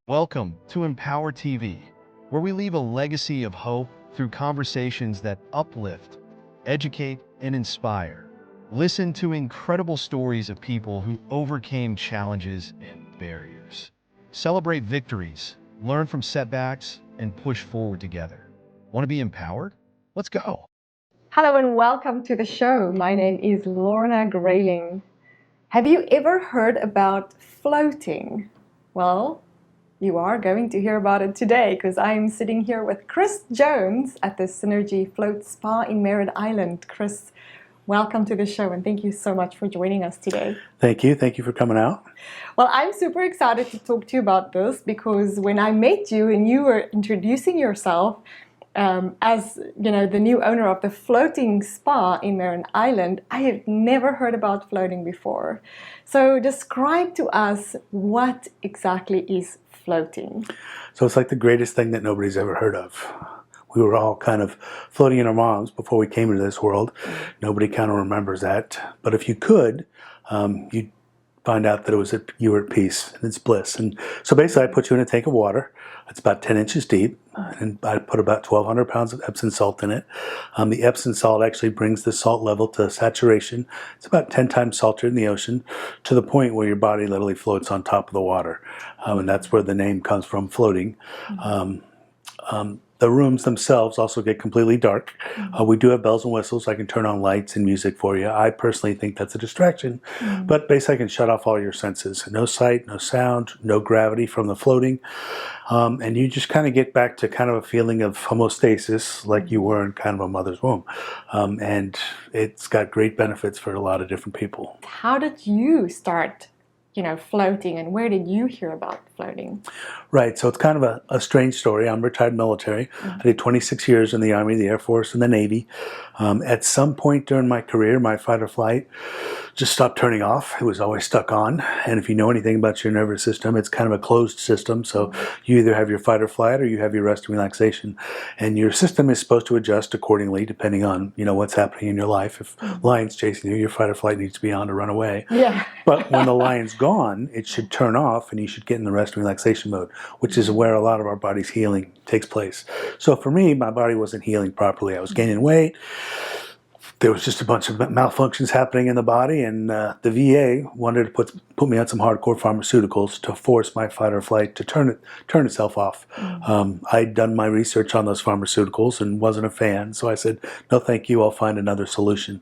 Welcome to M-powerTV, where we leave a legacy of hope through conversations that uplift, educate, and inspire. Listen to incredible stories of people who overcame challenges and barriers. Celebrate victories, learn from setbacks, and push forward together. Want to be empowered? Let's go. Hello and welcome to the show. My name is Lorna Grayling. Have you ever heard about floating? Well, you are going to hear about it today because I'm sitting here with Chris Jones at the Synergy Float Spa in Merritt Island. Chris, welcome to the show and thank you so much for joining us today. Thank you. Thank you for coming out. Well, I'm super excited to talk to you about this because when I met you and you were introducing yourself, as you know, the new owner of the floating spa in Merritt Island, I had never heard about floating before. So describe to us what exactly is floating. So it's like the greatest thing that nobody's ever heard of. We were all kind of floating in our moms before we came into this world. Nobody kind of remembers that. But if you could, you'd find out that you were at peace and it's bliss. And so basically I put you in a tank of water. It's about 10 inches deep, and I put about 1,200 pounds of Epsom salt in it. The Epsom salt actually brings the salt level to saturation. It's about 10 times saltier than the ocean, to the point where your body literally floats on top of the water. And that's where the name comes from, floating. The rooms themselves also get completely dark. We do have bells and whistles. I can turn on lights and music for you. I personally think that's a distraction. But basically I can shut off all your senses. No sight, no sound, no gravity from the floating. And you just kind of get back to kind of a feeling of homeostasis like you were in kind of a mother's womb. And it's got great benefits for a lot of different people. How did you start, floating, and where did you hear about floating? Right, so it's kind of a strange story. I'm retired military. I did 26 years in the Army, the Air Force, and the Navy. At some point during my career, my fight or flight just stopped turning off. It was always stuck on. And if you know anything about your nervous system, it's kind of a closed system. So you either have your fight or flight or you have your rest and relaxation. And your system is supposed to adjust accordingly depending on, what's happening in your life. If lion's chasing you, your fight or flight needs to be on to run away. Yeah. But when the lion's gone, it should turn off and you should get in the rest and relaxation mode, which is where a lot of our body's healing takes place. So for me, my body wasn't healing properly. I was gaining weight. There was just a bunch of malfunctions happening in the body, and the VA wanted to put me on some hardcore pharmaceuticals to force my fight or flight to turn itself off. I'd done my research on those pharmaceuticals and wasn't a fan, so I said, no thank you, I'll find another solution.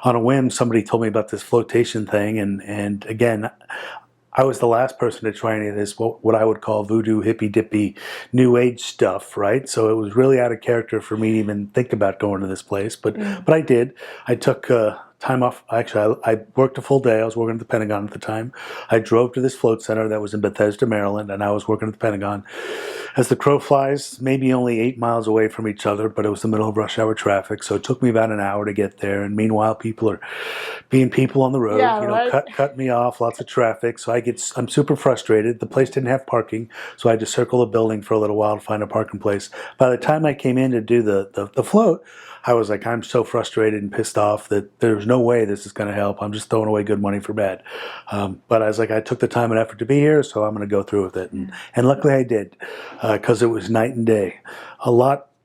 On a whim, somebody told me about this flotation thing, and again, I was the last person to try any of this, what I would call voodoo, hippy-dippy, new age stuff, right? So it was really out of character for me to even think about going to this place, but I did. I took time off. Actually, I worked a full day. I was working at the Pentagon at the time. I drove to this float center that was in Bethesda, Maryland, and I was working at the Pentagon. As the crow flies, maybe only 8 miles away from each other, but it was the middle of rush hour traffic, so it took me about an hour to get there. And meanwhile, people are being people on the road, right. cut me off, lots of traffic. So I'm super frustrated. The place didn't have parking, so I had to circle the building for a little while to find a parking place. By the time I came in to do the float, I was like, I'm so frustrated and pissed off that there's no way this is going to help. I'm just throwing away good money for bad. But I was like, I took the time and effort to be here, so I'm going to go through with it. And luckily I did, because it was night and day.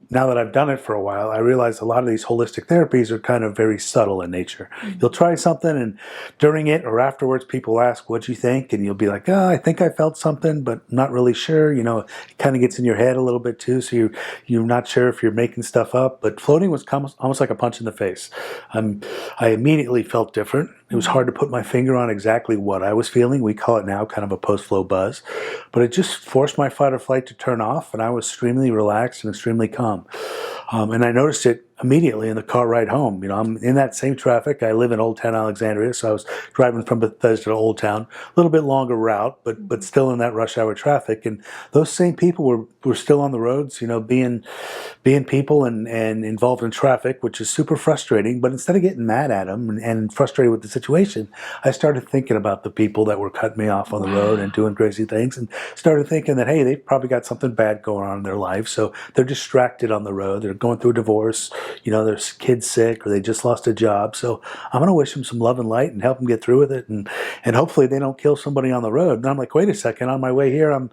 Now that I've done it for a while, I realize a lot of these holistic therapies are kind of very subtle in nature. You'll try something, and during it or afterwards, people ask, what'd you think? And you'll be like, I think I felt something, but not really sure. It kind of gets in your head a little bit too, so you're not sure if you're making stuff up. But floating was almost like a punch in the face. I immediately felt different. It was hard to put my finger on exactly what I was feeling. We call it now kind of a post-flow buzz. But it just forced my fight or flight to turn off, and I was extremely relaxed and extremely calm. And I noticed it immediately in the car ride home. I'm in that same traffic. I live in Old Town Alexandria, so I was driving from Bethesda to Old Town, a little bit longer route, but still in that rush hour traffic. And those same people were still on the roads, being people and involved in traffic, which is super frustrating. But instead of getting mad at them and frustrated with the situation, I started thinking about the people that were cutting me off on the road and doing crazy things, and started thinking that, hey, they've probably got something bad going on in their life, so they're distracted on the road. They're going through a divorce, their kid's sick, or they just lost a job. So I'm going to wish them some love and light and help them get through with it. And hopefully they don't kill somebody on the road. And I'm like, wait a second, on my way here, I'm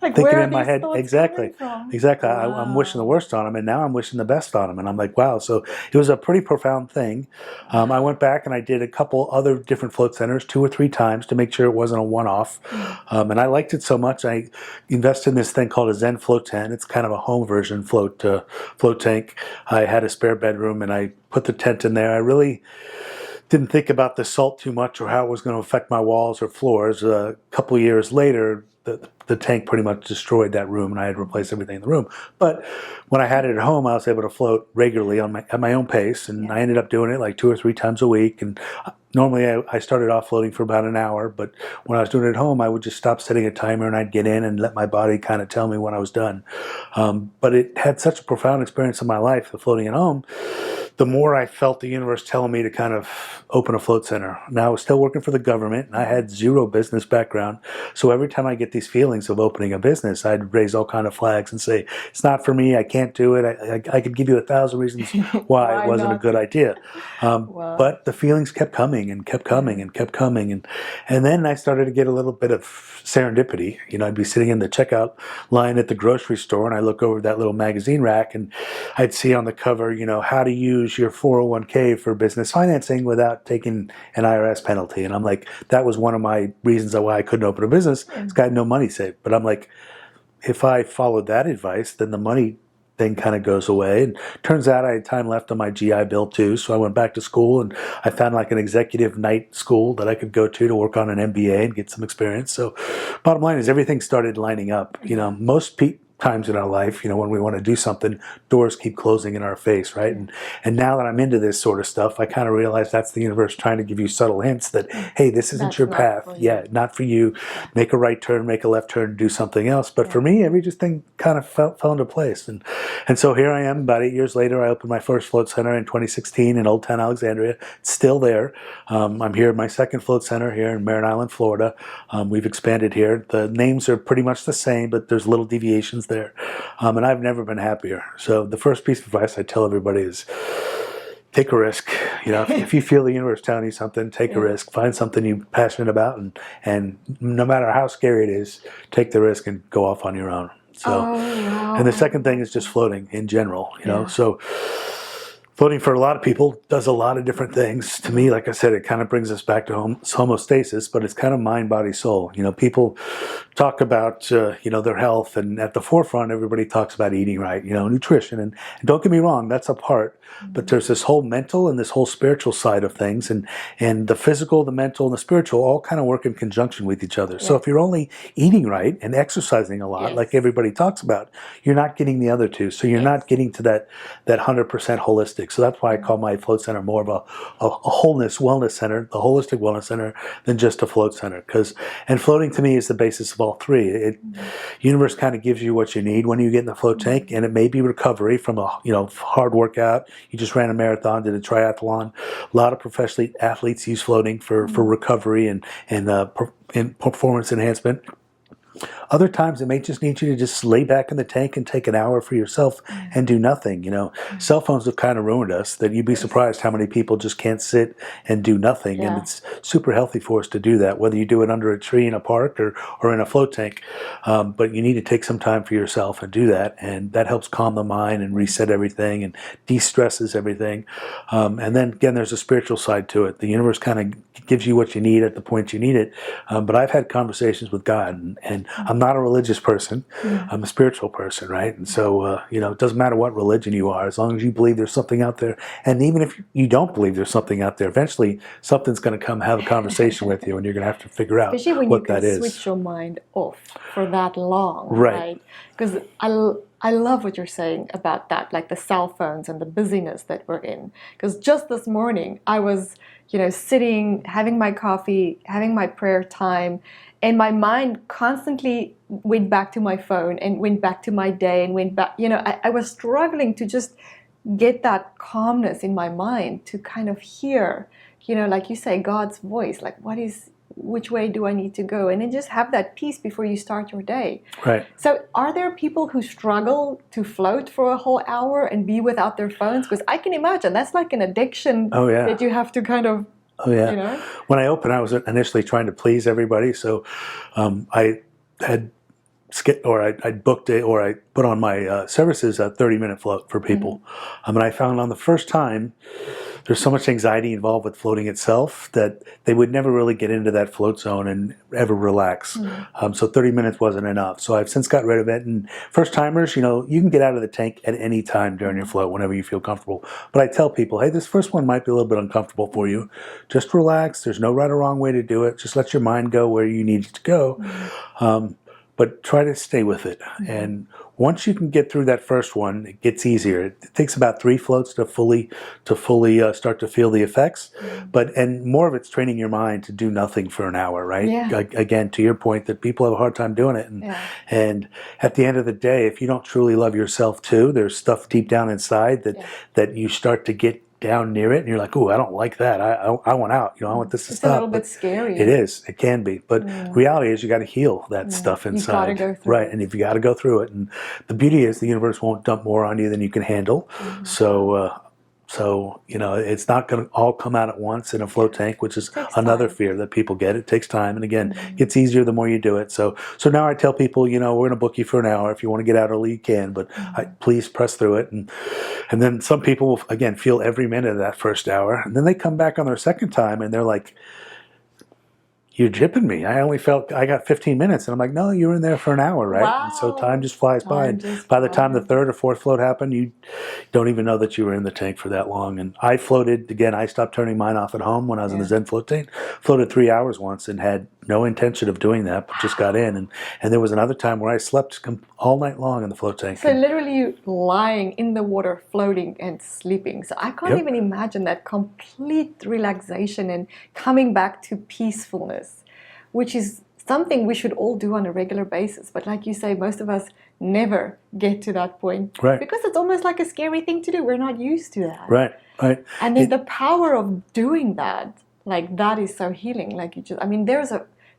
Like, thinking where are in my these head, thoughts exactly, coming from? exactly. I'm wishing the worst on them, and now I'm wishing the best on them. And I'm like, wow. So it was a pretty profound thing. I went back and I did a couple other different float centers 2 or 3 times to make sure it wasn't a one-off. And I liked it so much, I invested in this thing called a Zen Float tent. It's kind of a home version float tank. I had a spare bedroom, and I put the tent in there. I really didn't think about the salt too much or how it was going to affect my walls or floors. A couple of years later, the tank pretty much destroyed that room, and I had to replace everything in the room. But when I had it at home, I was able to float regularly at my own pace, and I ended up doing it like 2 or 3 times a week. And normally I started off floating for about an hour, but when I was doing it at home, I would just stop setting a timer, and I'd get in and let my body kind of tell me when I was done. But it had such a profound experience in my life, the floating at home. The more I felt the universe telling me to kind of open a float center. Now I was still working for the government, and I had 0 business background. So every time I get these feelings of opening a business, I'd raise all kind of flags and say, it's not for me, I can't do it. I could give you 1,000 reasons why it wasn't a good idea. Wow. But the feelings kept coming and kept coming and kept coming. And then I started to get a little bit of serendipity. I'd be sitting in the checkout line at the grocery store, and I look over that little magazine rack, and I'd see on the cover, how to use your 401k for business financing without taking an IRS penalty. And I'm like, that was one of my reasons why I couldn't open a business. This guy had no money saved. But I'm like, if I followed that advice, then the money thing kind of goes away. And turns out I had time left on my GI Bill too. So I went back to school, and I found like an executive night school that I could go to work on an MBA and get some experience. So bottom line is everything started lining up. Most times in our life, when we want to do something, doors keep closing in our face, right? And now that I'm into this sort of stuff, I kind of realize that's the universe trying to give you subtle hints that, hey, this isn't your path. Yeah, not for you. Make a right turn, make a left turn, do something else. But for me, everything kind of fell into place. And so here I am, about 8 years later. I opened my first float center in 2016 in Old Town Alexandria. It's still there. I'm here at my second float center here in Merritt Island, Florida. We've expanded here. The names are pretty much the same, but there's little deviations there. And I've never been happier. So the first piece of advice I tell everybody is take a risk. If you feel the universe telling you something, take a risk. Find something you're passionate about, and no matter how scary it is, take the risk and go off on your own. So, and the second thing is just floating in general. So floating for a lot of people does a lot of different things. To me, like I said, it kind of brings us back to homeostasis, but it's kind of mind, body, soul. People talk about, their health, and at the forefront, everybody talks about eating right, nutrition. And don't get me wrong, that's a part, but there's this whole mental and this whole spiritual side of things. And the physical, the mental, and the spiritual all kind of work in conjunction with each other. So if you're only eating right and exercising a lot, like everybody talks about, you're not getting the other two. So you're not getting to that 100% holistic. So that's why I call my float center more of a wholeness wellness center, the holistic wellness center, than just a float center. And floating to me is the basis of all three. Universe kind of gives you what you need when you get in the float tank, and it may be recovery from a hard workout. You just ran a marathon, did a triathlon. A lot of professional athletes use floating for recovery and performance enhancement. Other times it may just need you to just lay back in the tank and take an hour for yourself and do nothing. Cell phones have kind of ruined us, that you'd be surprised how many people just can't sit and do nothing. And it's super healthy for us to do that, whether you do it under a tree in a park or in a float tank. But you need to take some time for yourself and do that. And that helps calm the mind and reset everything and de-stresses everything. And then again, there's a spiritual side to it. The universe kind of gives you what you need at the point you need it. But I've had conversations with God, and I'm not a religious person. I'm a spiritual person, right? And so, it doesn't matter what religion you are, as long as you believe there's something out there. And even if you don't believe there's something out there, eventually something's going to come have a conversation with you, and you're going to have to figure out what that is. Especially when you can switch your mind off for that long, right? Because I love what you're saying about that, like the cell phones and the busyness that we're in. Because just this morning, I was, sitting, having my coffee, having my prayer time, and my mind constantly went back to my phone and went back to my day and went back. I was struggling to just get that calmness in my mind to kind of hear, like you say, God's voice. Like, what is which way do I need to go? And then just have that peace before you start your day. Right. So are there people who struggle to float for a whole hour and be without their phones? Because I can imagine that's like an addiction that you have to kind of, Oh, yeah. you know? When I opened, I was initially trying to please everybody. So I had I booked it, or I put on my services a 30-minute float for people. And I found on the first time, there's so much anxiety involved with floating itself that they would never really get into that float zone and ever relax. So 30 minutes wasn't enough. So I've since got rid of it. And first timers, you know, you can get out of the tank at any time during your float, whenever you feel comfortable. But I tell people, hey, this first one might be a little bit uncomfortable for you. Just relax. There's no right or wrong way to do it. Just let your mind go where you need it to go. But try to stay with it. And once you can get through that first one, it gets easier. It takes about 3 floats to fully start to feel the effects. And more of it's training your mind to do nothing for an hour, right? Yeah. Again, to your point that people have a hard time doing it. And at the end of the day, if you don't truly love yourself too, there's stuff deep down inside that you start to get down near it, and you're like, "Oh, I don't like that. I want out. You know, I want this to stop." It's a little bit scary. It is. It can be. But reality is, you got to heal that stuff inside. You've got to go through right? And if you got to go through it, and the beauty is, the universe won't dump more on you than you can handle. So, you know, it's not going to all come out at once in a float tank, which is another fear that people get. It takes time. And again, it gets easier the more you do it. So now I tell people, you know, we're going to book you for an hour. If you want to get out early, you can, but please press through it. And then some people will, again, feel every minute of that first hour. And then they come back on their second time and they're like, "You're jipping me. I got 15 minutes." And I'm like, "No, you were in there for an hour, right?" Wow. And so time just flies by. And by the time the third or fourth float happened, you don't even know that you were in the tank for that long. And I floated, again, I stopped turning mine off at home when I was in the Zen float tank. Floated 3 hours once and had no intention of doing that, but just got in. And there was another time where I slept all night long in the float tank. So literally you lying in the water, floating and sleeping. So I can't even imagine that complete relaxation and coming back to peacefulness, which is something we should all do on a regular basis. But like you say, most of us never get to that point. Right. Because it's almost like a scary thing to do. We're not used to that. Right. And then the power of doing that, like that is so healing. Like you just, I mean, there's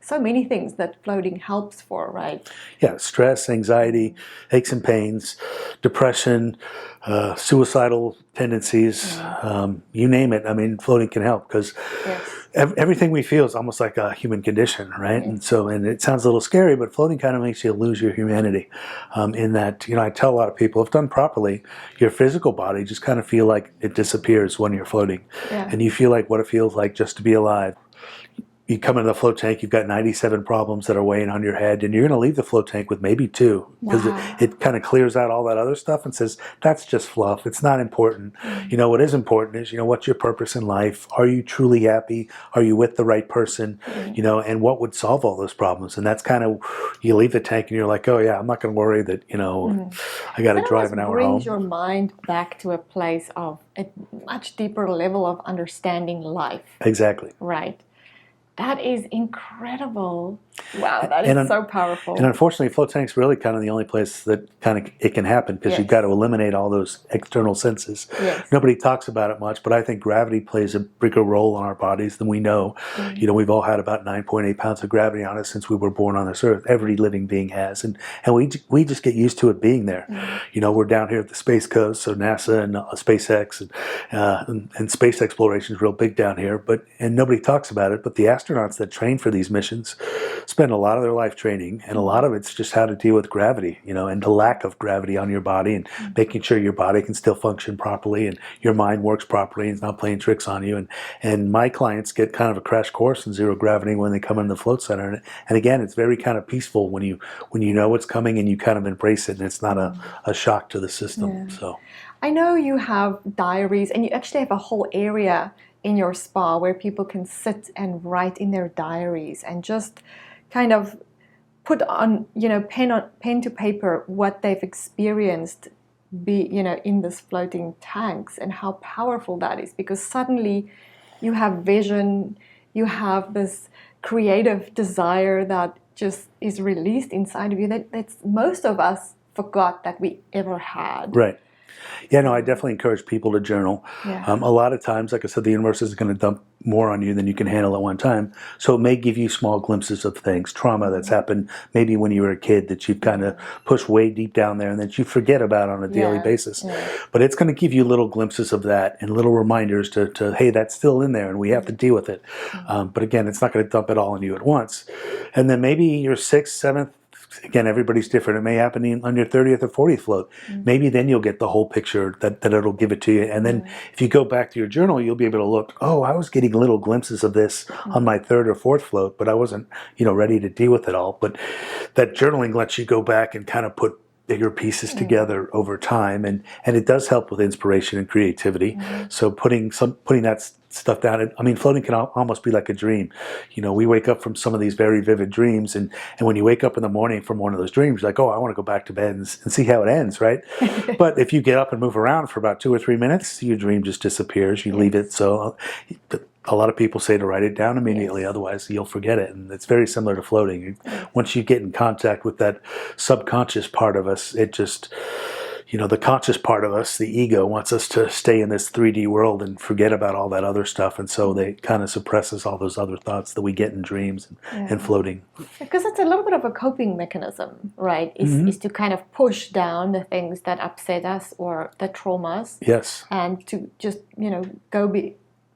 so many things that floating helps for, right? Yeah, stress, anxiety, aches and pains, depression, suicidal tendencies, you name it. I mean, floating can help because everything we feel is almost like a human condition, right? And it sounds a little scary, but floating kind of makes you lose your humanity in that, you know, I tell a lot of people, if done properly, your physical body just kind of feel like it disappears when you're floating. And you feel like what it feels like just to be alive. You come into the float tank, you've got 97 problems that are weighing on your head, and you're going to leave the float tank with maybe 2 because it kind of clears out all that other stuff and says, that's just fluff. It's not important. You know, what is important is, you know, what's your purpose in life? Are you truly happy? Are you with the right person? You know, and what would solve all those problems? And that's kind of, you leave the tank and you're like, oh yeah, I'm not going to worry that, you know, I got to drive an hour home. It brings your mind back to a place of a much deeper level of understanding life. Exactly. Right. That is incredible. Wow, that is so powerful. And unfortunately, float tank's really kind of the only place that kind of it can happen because you've got to eliminate all those external senses. Nobody talks about it much, but I think gravity plays a bigger role in our bodies than we know. You know, we've all had about 9.8 pounds of gravity on us since we were born on this earth. Every living being has, and we just get used to it being there. You know, we're down here at the Space Coast, so NASA and SpaceX and space exploration is real big down here. And nobody talks about it, but the astronauts that train for these missions spend a lot of their life training, and a lot of it's just how to deal with gravity, you know, and the lack of gravity on your body, and making sure your body can still function properly and your mind works properly and it's not playing tricks on you. And my clients get kind of a crash course in zero gravity when they come into the float center. And again, it's very kind of peaceful when you know what's coming and you kind of embrace it, and it's not a shock to the system. So I know you have diaries, and you actually have a whole area in your spa where people can sit and write in their diaries and just kind of put on, you know, pen to paper what they've experienced in this floating tanks, and how powerful that is, because suddenly you have vision, you have this creative desire that just is released inside of you that's most of us forgot that we ever had. Right. Yeah, no, I definitely encourage people to journal. A lot of times, like I said, the universe isn't going to dump more on you than you can handle at one time. So it may give you small glimpses of things, trauma that's happened maybe when you were a kid that you've kind of pushed way deep down there and that you forget about on a daily basis. But it's going to give you little glimpses of that and little reminders to hey, that's still in there and we have to deal with it. But again, it's not going to dump it all on you at once. And then maybe your 6th, 7th, again, everybody's different. It may happen on your 30th or 40th float. Maybe then you'll get the whole picture that it'll give it to you. And then if you go back to your journal, you'll be able to look, oh, I was getting little glimpses of this on my 3rd or 4th float, but I wasn't, ready to deal with it all. But that journaling lets you go back and kind of put bigger pieces together over time, and it does help with inspiration and creativity. So putting that stuff down, I mean, floating can almost be like a dream. We wake up from some of these very vivid dreams, and when you wake up in the morning from one of those dreams, you're like, oh, I want to go back to bed and see how it ends, right? But if you get up and move around for about 2 or 3 minutes, your dream just disappears. You leave it. So a lot of people say to write it down immediately, otherwise you'll forget it. And it's very similar to floating. Once you get in contact with that subconscious part of us, it just, the conscious part of us, the ego, wants us to stay in this 3D world and forget about all that other stuff. And so they kind of suppresses all those other thoughts that we get in dreams and floating. Because it's a little bit of a coping mechanism, right? Is to kind of push down the things that upset us or the traumas. Yes. And to just,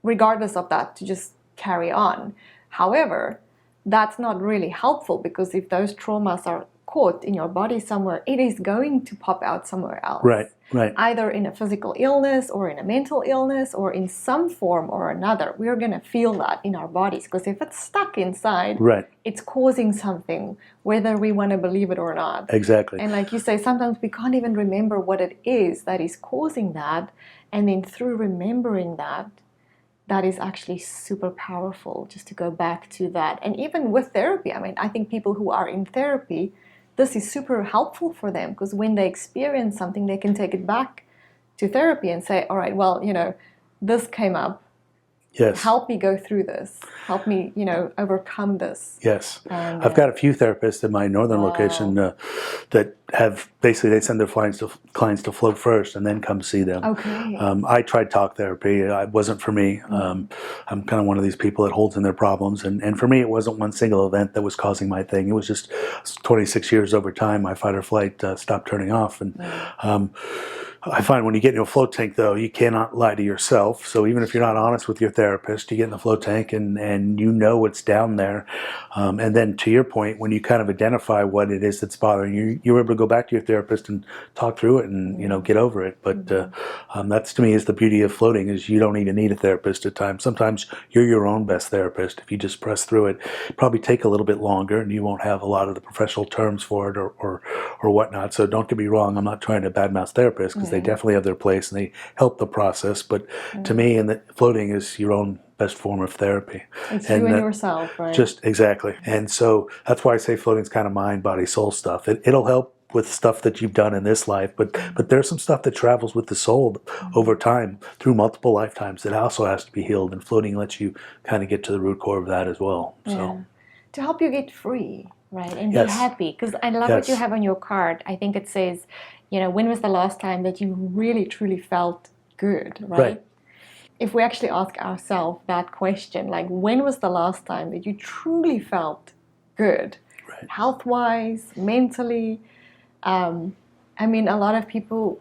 regardless of that, to just carry on. However, that's not really helpful, because if those traumas are caught in your body somewhere, it is going to pop out somewhere else. Right. Either in a physical illness or in a mental illness or in some form or another. We're going to feel that in our bodies, because if it's stuck inside, it's causing something, whether we want to believe it or not. Exactly. And like you say, sometimes we can't even remember what it is that is causing that. And then through remembering that is actually super powerful, just to go back to that. And even with therapy, I mean, I think people who are in therapy, this is super helpful for them, because when they experience something, they can take it back to therapy and say, all right, well, this came up. Yes. Help me go through this. Help me, overcome this. Yes. And, I've got a few therapists in my northern location that have, basically they send their clients to float first and then come see them. Okay. I tried talk therapy. It wasn't for me. I'm kind of one of these people that holds in their problems. And for me, it wasn't one single event that was causing my thing. It was just 26 years over time, my fight or flight stopped turning off. And I find when you get into a float tank, though, you cannot lie to yourself. So even if you're not honest with your therapist, you get in the float tank and you know what's down there. And then to your point, when you kind of identify what it is that's bothering you, you're able to go back to your therapist and talk through it and, get over it. But that's, to me, is the beauty of floating, is you don't even need a therapist at times. Sometimes you're your own best therapist. If you just press through it, it'll probably take a little bit longer and you won't have a lot of the professional terms for it or whatnot. So don't get me wrong, I'm not trying to badmouth therapists, because they definitely have their place and they help the process. But to me, floating is your own best form of therapy. It's you and yourself, right? Just exactly. And so that's why I say floating is kind of mind, body, soul stuff. It'll help with stuff that you've done in this life, but there's some stuff that travels with the soul over time through multiple lifetimes that also has to be healed, and floating lets you kind of get to the root core of that as well. So to help you get free, right, and be happy. Because I love what you have on your card. I think it says, when was the last time that you really truly felt good, right? If we actually ask ourselves that question, like, when was the last time that you truly felt good, health-wise, mentally? I mean, a lot of people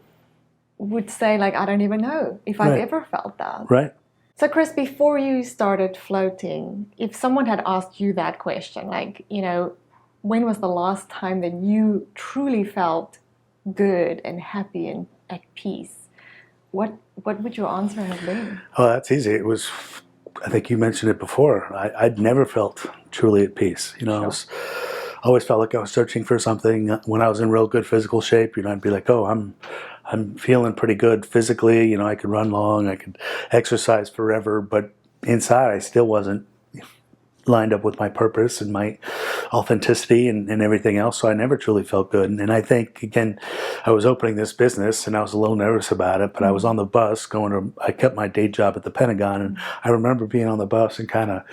would say, like, I don't even know if I've ever felt that. Right. So, Chris, before you started floating, if someone had asked you that question, like, when was the last time that you truly felt good and happy and at peace, what would your answer have been? Oh, that's easy. It was, I think you mentioned it before, I'd never felt truly at peace. I always felt like I was searching for something. When I was in real good physical shape, I'd be like, oh, I'm feeling pretty good physically. I could run long, I could exercise forever, but inside I still wasn't lined up with my purpose and my authenticity and everything else. So I never truly felt good. And I think, again, I was opening this business and I was a little nervous about it, but I was on the bus I kept my day job at the Pentagon, and I remember being on the bus and kind of,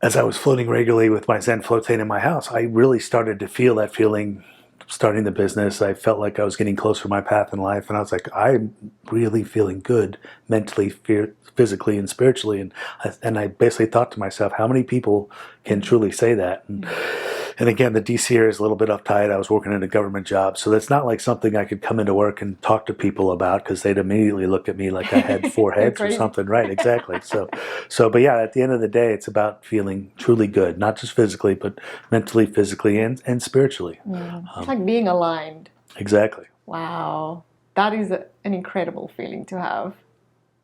as I was floating regularly with my Zen float tank in my house, I really started to feel that feeling starting the business, I felt like I was getting closer to my path in life, and I was like, I'm really feeling good mentally, physically, and spiritually. And I basically thought to myself, how many people can truly say that? And again, the DC area is a little bit uptight. I was working in a government job, so that's not like something I could come into work and talk to people about, because they'd immediately look at me like I had four heads or something. Right, exactly. But yeah, at the end of the day, it's about feeling truly good, not just physically, but mentally, physically, and spiritually. It's like being aligned. Exactly. Wow. That is an incredible feeling to have.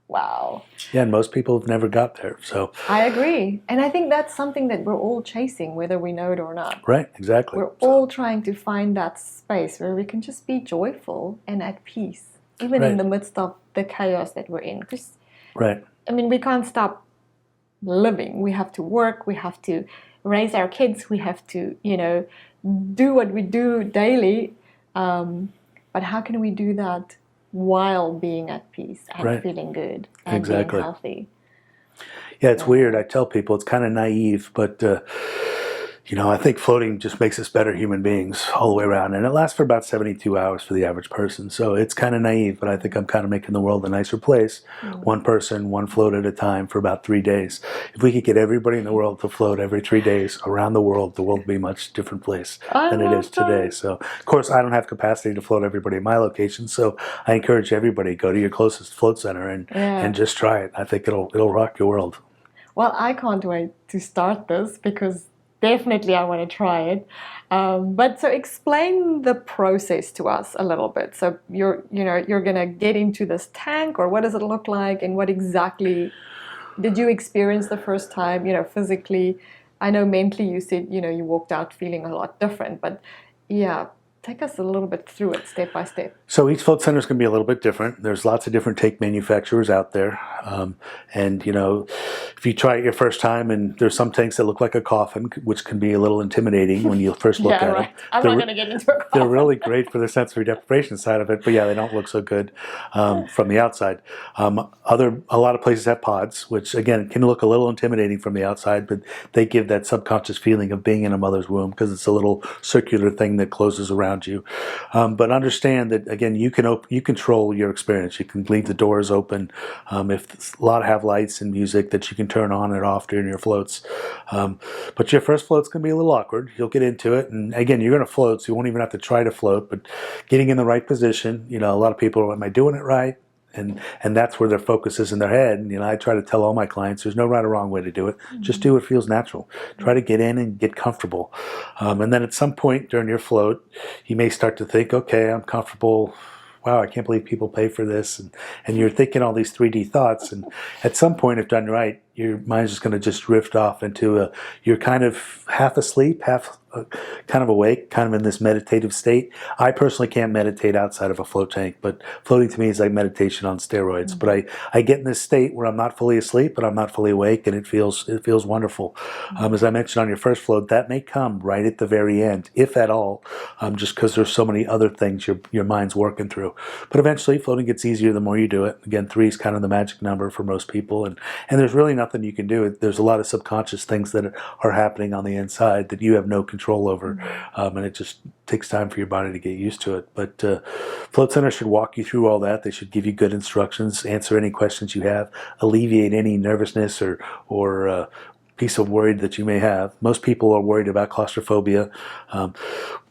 Wow. Yeah, and most people have never got there. So I agree. And I think that's something that we're all chasing, whether we know it or not. right, exactly. We're all trying to find that space where we can just be joyful and at peace, even in the midst of the chaos that we're in. Because, right. I mean, we can't stop living. We have to work. We have to raise our kids. We have to, do what we do daily. But how can we do that while being at peace and feeling good and being healthy? Yeah, it's weird. I tell people it's kind of naive, but I think floating just makes us better human beings all the way around. And it lasts for about 72 hours for the average person. So it's kind of naive, but I think I'm kind of making the world a nicer place. One person, one float at a time for about 3 days. If we could get everybody in the world to float every 3 days around the world would be a much different place than it is today. So, of course, I don't have capacity to float everybody at my location. So I encourage everybody, go to your closest float center and just try it. I think it'll rock your world. Well, I can't wait to start this, because definitely I want to try it. But so explain the process to us a little bit. So you're going to get into this tank, or what does it look like, and what exactly did you experience the first time, physically? I know mentally you said, you walked out feeling a lot different, but yeah, take us a little bit through it step by step. So each float center is going to be a little bit different. There's lots of different tank manufacturers out there. If you try it your first time, and there's some tanks that look like a coffin, which can be a little intimidating when you first look at them. I'm not going to get into a coffin. They're really great for the sensory deprivation side of it, but yeah, they don't look so good from the outside. A lot of places have pods, which again can look a little intimidating from the outside, but they give that subconscious feeling of being in a mother's womb, because it's a little circular thing that closes around you. But understand that, again, you control your experience. You can leave the doors open. If a lot have lights and music that you can turn on and off during your floats. But your first float's going to be a little awkward. You'll get into it, and again, you're going to float, so you won't even have to try to float. But getting in the right position, a lot of people are, am I doing it right? And that's where their focus is in their head. And I try to tell all my clients, there's no right or wrong way to do it. Just do what feels natural. Try to get in and get comfortable. And then at some point during your float, you may start to think, okay, I'm comfortable. Wow, I can't believe people pay for this. And you're thinking all these 3D thoughts. And at some point, if done right, your mind's just going to just drift off into you're kind of half asleep, half kind of awake, kind of in this meditative state. I personally can't meditate outside of a float tank, but floating to me is like meditation on steroids. But I get in this state where I'm not fully asleep, but I'm not fully awake, and it feels wonderful. As I mentioned on your first float, that may come right at the very end, if at all, just because there's so many other things your mind's working through. But eventually, floating gets easier the more you do it. Again, 3 is kind of the magic number for most people, and there's really nothing you can do. There's a lot of subconscious things that are happening on the inside that you have no control over, and it just takes time for your body to get used to it. But float centers should walk you through all that. They should give you good instructions, answer any questions you have, alleviate any nervousness or piece of worry that you may have. Most people are worried about claustrophobia.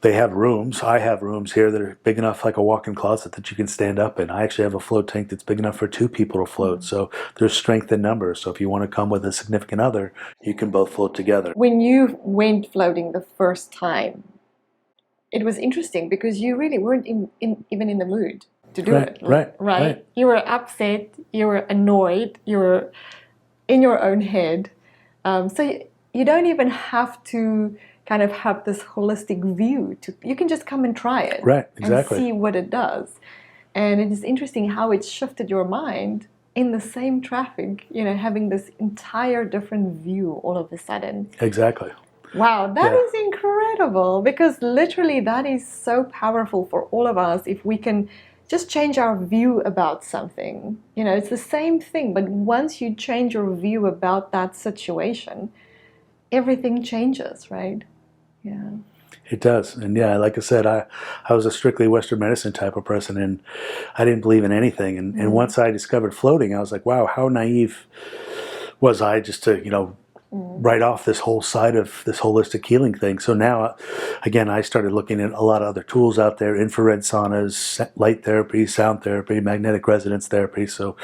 They have rooms. I have rooms here that are big enough, like a walk-in closet, that you can stand up in. I actually have a float tank that's big enough for 2 people to float. So there's strength in numbers. So if you want to come with a significant other, you can both float together. When you went floating the first time, it was interesting because you really weren't even in the mood to do it. Right? You were upset, you were annoyed, you were in your own head. So you don't even have to kind of have this holistic view. You can just come and try it. Right, exactly. And see what it does. And it is interesting how it shifted your mind in the same traffic, having this entire different view all of a sudden. Exactly. Wow, that is incredible, because literally that is so powerful for all of us if we can just change our view about something. It's the same thing, but once you change your view about that situation, everything changes, right? Yeah. It does. And yeah, like I said, I was a strictly Western medicine type of person, and I didn't believe in anything. And once I discovered floating, I was like, wow, how naive was I just to, write off this whole side of this holistic healing thing. So now, again, I started looking at a lot of other tools out there: infrared saunas, light therapy, sound therapy, magnetic resonance therapy. So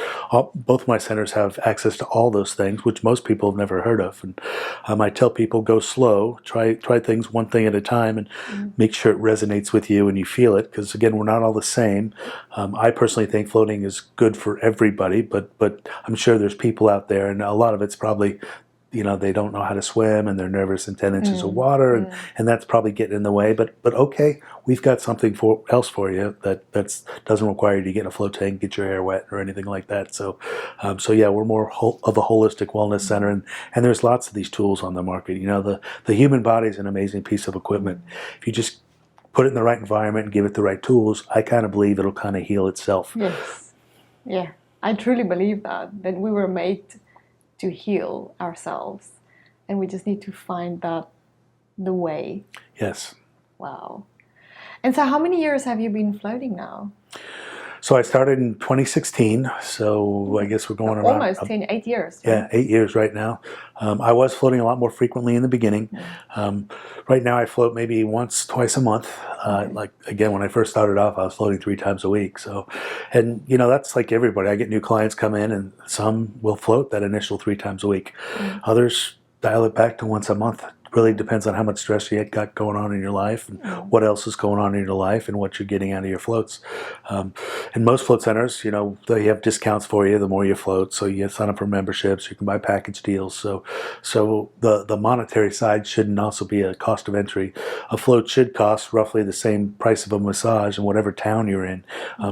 both my centers have access to all those things, which most people have never heard of. And I tell people, go slow, try things one thing at a time, and make sure it resonates with you and you feel it. Because again, we're not all the same. I personally think floating is good for everybody, but I'm sure there's people out there, and a lot of it's probably, they don't know how to swim and they're nervous in 10 inches of water, and that's probably getting in the way. But okay, we've got something else for you that doesn't require you to get in a float tank, get your hair wet or anything like that. So yeah, we're more of a holistic wellness center, and there's lots of these tools on the market. The human body is an amazing piece of equipment. If you just put it in the right environment and give it the right tools, I kind of believe it'll kind of heal itself. Yes. Yeah, I truly believe that we were made to heal ourselves, and we just need to find the way. Yes. Wow. And so how many years have you been floating now? So I started in 2016, so I guess we're going around... Almost 8 years. Right? Yeah, 8 years right now. I was floating a lot more frequently in the beginning. Right now I float maybe once, twice a month. Like, again, when I first started off, I was floating 3 times a week. So, and that's like everybody. I get new clients come in, and some will float that initial 3 times a week. Others dial it back to once a month. Really depends on how much stress you got going on in your life, and what else is going on in your life, and what you're getting out of your floats. And most float centers, they have discounts for you the more you float. So you sign up for memberships, you can buy package deals. So the monetary side shouldn't also be a cost of entry. A float should cost roughly the same price of a massage in whatever town you're in,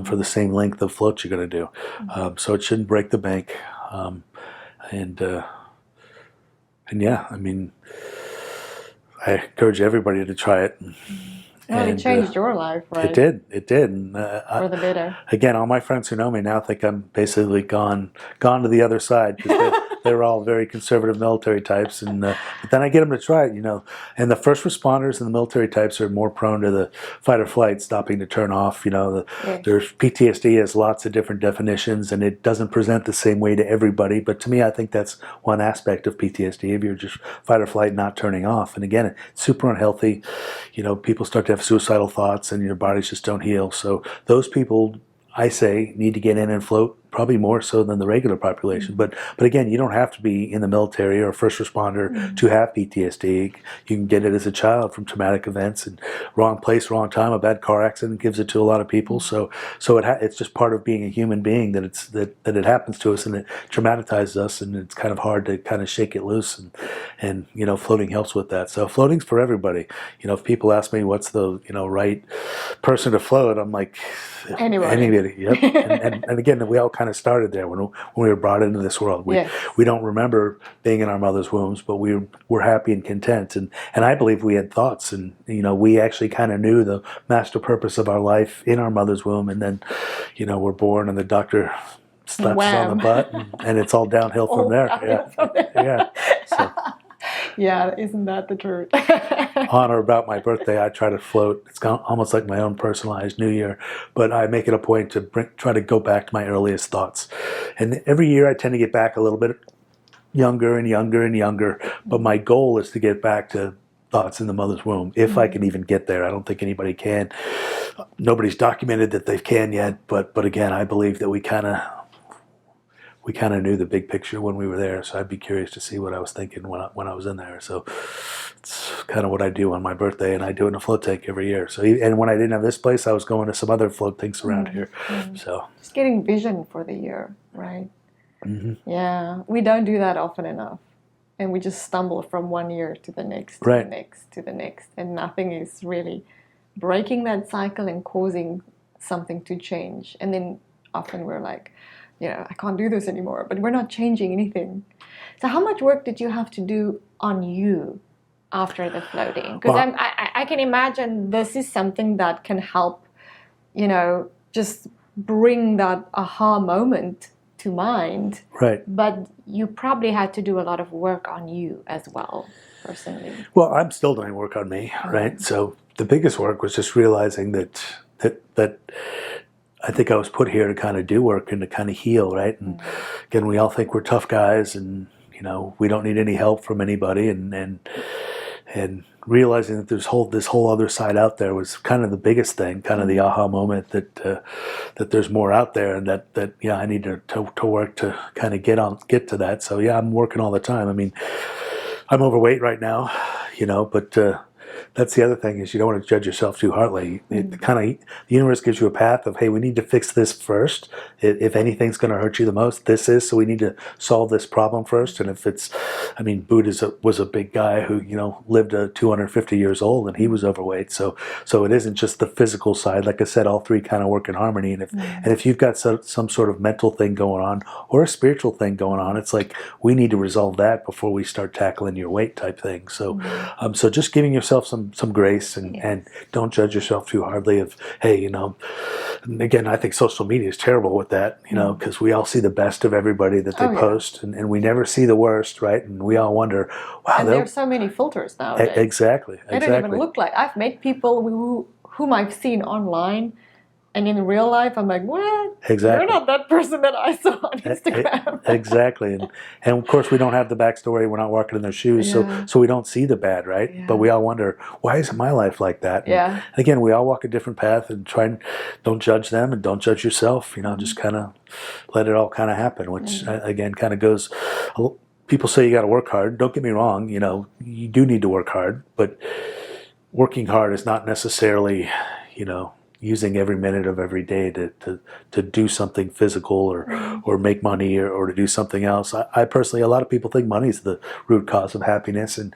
for the same length of float you're going to do. So it shouldn't break the bank. And yeah, I mean, I encourage everybody to try it. Well, it changed your life, right? It did. And, for the better. Again, all my friends who know me now think I'm basically gone to the other side, because they're all very conservative military types. And but then I get them to try it, And the first responders and the military types are more prone to the fight or flight, stopping to turn off. There's PTSD has lots of different definitions, and it doesn't present the same way to everybody. But to me, I think that's one aspect of PTSD. If you're just fight or flight, not turning off, and again, it's super unhealthy. People start to have suicidal thoughts, and your bodies just don't heal. So those people, I say, need to get in and float, probably more so than the regular population. But again, you don't have to be in the military or a first responder to have PTSD. You can get it as a child from traumatic events, and wrong place, wrong time. A bad car accident gives it to a lot of people. So it's just part of being a human being that it happens to us, and it traumatizes us, and it's kind of hard to kind of shake it loose. And floating helps with that. So floating's for everybody. If people ask me what's the right person to float, I'm like, anybody. Yep. and again, we all kind of started there when we were brought into this world. We don't remember being in our mother's wombs, but we were happy and content. And I believe we had thoughts, and we actually kind of knew the master purpose of our life in our mother's womb. And then we're born, and the doctor slaps us on the butt, and it's all downhill from there. Yeah. So. Yeah, isn't that the truth? On or about my birthday, I try to float. It's almost like my own personalized New Year, but I make it a point to try to go back to my earliest thoughts. And every year I tend to get back a little bit younger and younger and younger, but my goal is to get back to thoughts in the mother's womb, if I can even get there. I don't think anybody can. Nobody's documented that they can yet, but again, I believe that we kind of knew the big picture when we were there. So I'd be curious to see what I was thinking when I was in there. So it's kind of what I do on my birthday, and I do it in a float tank every year. So, and when I didn't have this place, I was going to some other float tanks around here. So just getting vision for the year, right? Yeah, we don't do that often enough, and we just stumble from one year to the next, to the next, to the next, and nothing is really breaking that cycle and causing something to change. And then often we're like, I can't do this anymore, but we're not changing anything. So how much work did you have to do on you after the floating? Because I can imagine this is something that can help, just bring that aha moment to mind. Right. But you probably had to do a lot of work on you as well. personally? Well, I'm still doing work on me, right? So the biggest work was just realizing that I think I was put here to kind of do work and to kind of heal, right? And again, we all think we're tough guys, and we don't need any help from anybody, and realizing that there's this whole other side out there was kind of the biggest thing, kind of the aha moment that there's more out there, and that I need to work to kind of get to that. So yeah, I'm working all the time. I mean, I'm overweight right now, but that's the other thing, is you don't want to judge yourself too hardly. The universe gives you a path of, hey, we need to fix this first. If anything's going to hurt you the most, this is. So we need to solve this problem first. And if it's, Buddha was a big guy who lived 250 years old, and he was overweight. So it isn't just the physical side. Like I said, all three kind of work in harmony. And if you've got some sort of mental thing going on or a spiritual thing going on, it's like we need to resolve that before we start tackling your weight type thing. So so just giving yourself some grace, and don't judge yourself too hardly of, hey, and again, I think social media is terrible with that, because we all see the best of everybody that they post, and we never see the worst, right? And we all wonder, wow. And there's so many filters nowadays. Exactly. They don't even look like. I've met people whom I've seen online, and in real life, I'm like, what? Exactly. You're not that person that I saw on Instagram. Exactly. And of course, we don't have the backstory. We're not walking in their shoes. So we don't see the bad, right? Yeah. But we all wonder, why isn't my life like that? And again, we all walk a different path, and don't judge them, and don't judge yourself. Just kind of let it all kind of happen, which again kind of goes, people say you got to work hard. Don't get me wrong. You do need to work hard, but working hard is not necessarily, using every minute of every day to do something physical or make money or to do something else. I personally, a lot of people think money is the root cause of happiness, and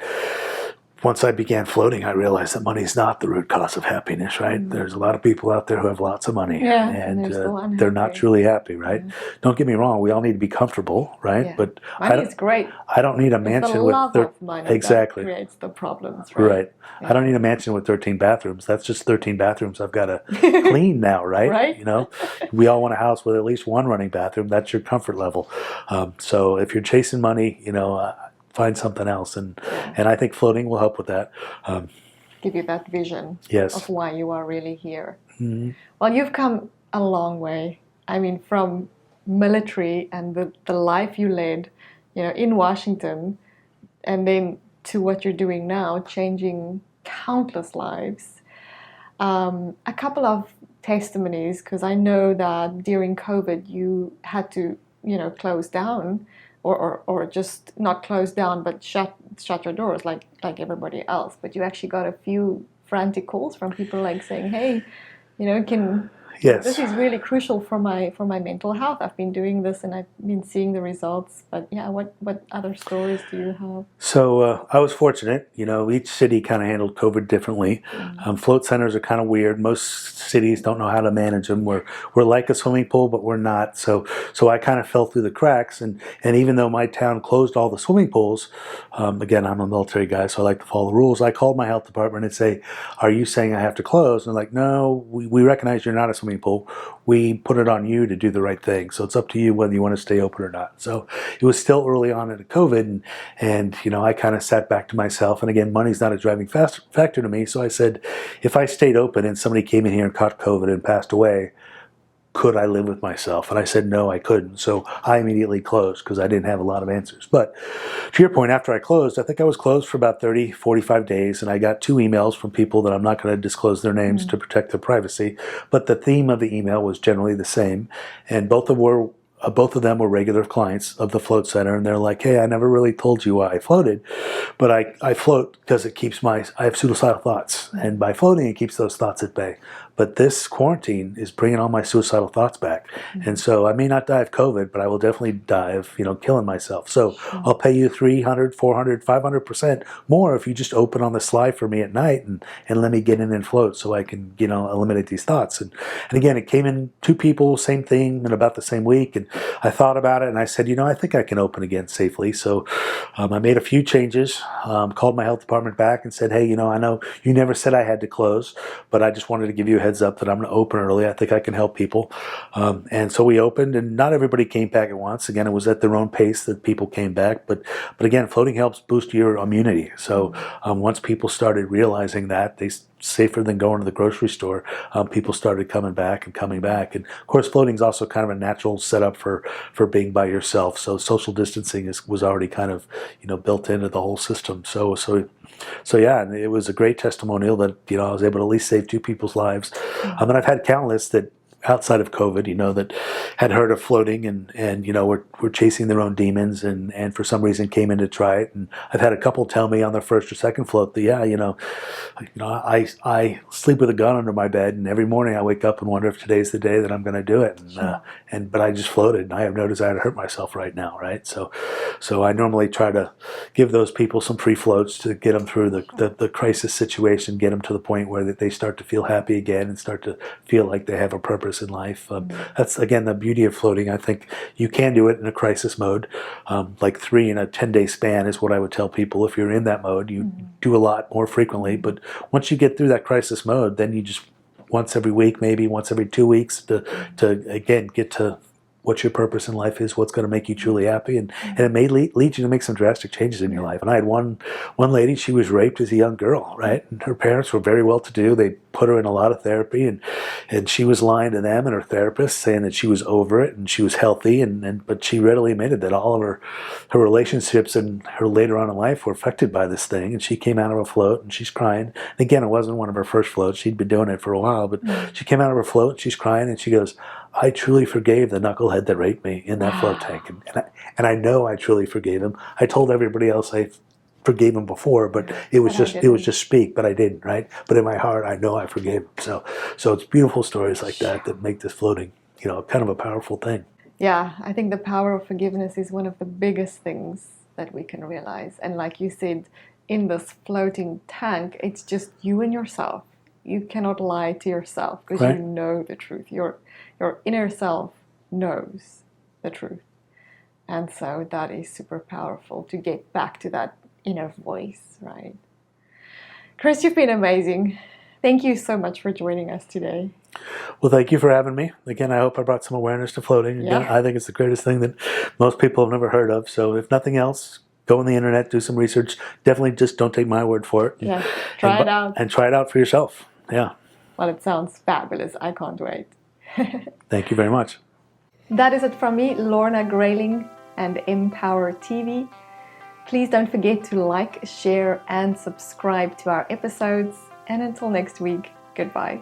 once I began floating, I realized that money is not the root cause of happiness, right? There's a lot of people out there who have lots of money, and they're not truly happy, right? Don't get me wrong, we all need to be comfortable, right? Yeah. But money is great. I don't need a mansion with of money exactly that creates the problems, right? I don't need a mansion with 13 bathrooms. That's just 13 bathrooms I've got to clean now, right? Right? We all want a house with at least one running bathroom. That's your comfort level. So if you're chasing money, find something else, and I think floating will help with that. Give you that vision yes. of why you are really here. Well, you've come a long way. From military and the life you led, in Washington, and then to what you're doing now, changing countless lives. A couple of testimonies, because I know that during COVID you had to, close down. Or just not close down, but shut your doors like everybody else. But you actually got a few frantic calls from people saying, "Hey, Yes. This is really crucial for my mental health. I've been doing this and I've been seeing the results." But yeah, what other stories do you have? So I was fortunate. Each city kind of handled COVID differently. Float centers are kind of weird. Most cities don't know how to manage them. We're like a swimming pool, but we're not. So I kind of fell through the cracks. And even though my town closed all the swimming pools, again, I'm a military guy, so I like to follow the rules. I called my health department and say, "Are you saying I have to close?" And they're like, "No, we recognize you're not a swimming pool. We put it on you to do the right thing. So it's up to you whether you want to stay open or not." So it was still early on into COVID, and I kind of sat back to myself. And again, money's not a driving factor to me. So I said, if I stayed open and somebody came in here and caught COVID and passed away, could I live with myself? And I said, no, I couldn't. So I immediately closed because I didn't have a lot of answers. But to your point, after I closed, I think I was closed for about 30, 45 days. And I got 2 emails from people that I'm not going to disclose their names to protect their privacy. But the theme of the email was generally the same. And both of them were regular clients of the Float Center, and they're like, "Hey, I never really told you why I floated, but I float because it keeps I have suicidal thoughts, and by floating it keeps those thoughts at bay. But this quarantine is bringing all my suicidal thoughts back, and so I may not die of COVID, but I will definitely die of killing myself. So I'll pay you 300, 400, 500% more if you just open on the slide for me at night and let me get in and float, so I can eliminate these thoughts." And again, it came in 2 people, same thing, in about the same week, and I thought about it and I said, I think I can open again safely. So I made a few changes, called my health department back and said, hey, I know you never said I had to close, but I just wanted to give you a heads up that I'm going to open early. I think I can help people. And so we opened, and not everybody came back at once. Again, it was at their own pace that people came back. But again, floating helps boost your immunity. So once people started realizing that, safer than going to the grocery store, people started coming back. And of course, floating is also kind of a natural setup for being by yourself. So social distancing was already kind of built into the whole system. So yeah, and it was a great testimonial that I was able to at least save 2 people's lives. And I've had countless that outside of COVID, that had heard of floating and were chasing their own demons and for some reason came in to try it. And I've had a couple tell me on their first or second float that, I sleep with a gun under my bed, and every morning I wake up and wonder if today's the day that I'm going to do it. But I just floated, and I have no desire to hurt myself right now, right? So I normally try to give those people some free floats to get them through the crisis situation, get them to the point where they start to feel happy again and start to feel like they have a purpose in life. That's again the beauty of floating. I think you can do it in a crisis mode, like 3 in a 10-day span is what I would tell people. If you're in that mode, you do a lot more frequently. But once you get through that crisis mode, then you just once every week, maybe once every 2 weeks, to again get to what your purpose in life is, what's going to make you truly happy, and it may lead you to make some drastic changes in your life. And I had one lady, she was raped as a young girl, right? And her parents were very well-to-do. They put her in a lot of therapy, and she was lying to them and her therapist, saying that she was over it and she was healthy, but she readily admitted that all of her relationships and her later on in life were affected by this thing. And she came out of a float and she's crying. And again, it wasn't one of her first floats. She'd been doing it for a while, but she came out of her float and she's crying and she goes, I truly forgave the knucklehead that raped me in that float tank. And I know I truly forgave him. I told everybody else I forgave him before, but it was just speak, but I didn't, right? But in my heart, I know I forgave him. So it's beautiful stories like that make this floating, kind of a powerful thing. Yeah, I think the power of forgiveness is one of the biggest things that we can realize. And like you said, in this floating tank, it's just you and yourself. You cannot lie to yourself because Right. you know the truth. Your inner self knows the truth. And so that is super powerful to get back to that inner voice, right? Chris, you've been amazing. Thank you so much for joining us today. Well, thank you for having me. Again, I hope I brought some awareness to floating. Again, Yeah. I think it's the greatest thing that most people have never heard of. So if nothing else, go on the internet, do some research. Definitely just don't take my word for it. Yeah, try it out. And try it out for yourself. Yeah. Well, it sounds fabulous. I can't wait. Thank you very much. That is it from me, Lorna Grayling and M-powerTV. Please don't forget to like, share, and subscribe to our episodes. And until next week, goodbye.